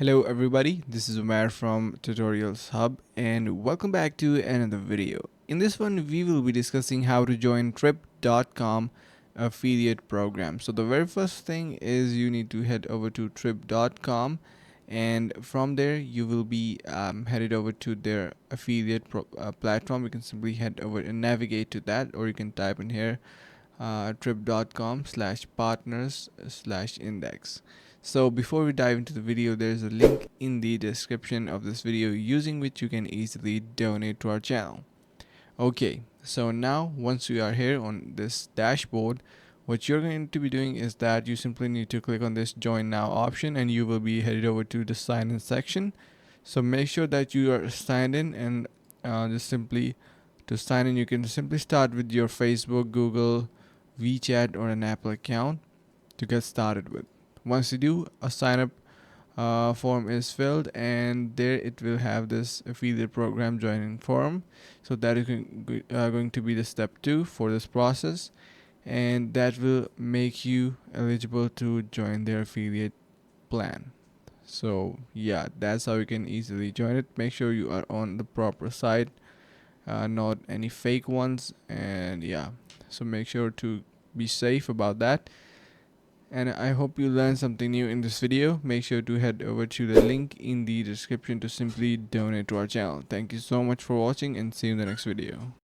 Hello everybody, this is Umar from Tutorials Hub and welcome back to another video. In this one we will be discussing how to join trip.com affiliate program. So the very first thing is you need to head over to trip.com, and from there you will be headed over to their affiliate platform. You can simply head over and navigate to that, or you can type in here trip.com/partners/index. So before we dive into the video, there's a link in the description of this video using which you can easily donate to our channel. Okay, so now once you are here on this dashboard, what you're going to be doing is that you simply need to click on this join now option and you will be headed over to the sign in section. So make sure that you are signed in, and just simply to sign in you can simply start with your Facebook, Google, WeChat or an Apple account to get started with. Once you do, a sign up form is filled, and there it will have this affiliate program joining form. So that is going to be the step 2 for this process, and that will make you eligible to join their affiliate plan. So yeah, that's how you can easily join it. Make sure you are on the proper site, not any fake ones, and yeah, so make sure to be safe about that. And I hope you learned something new in this video. Make sure to head over to the link in the description to simply donate to our channel. Thank you so much for watching, and see you in the next video.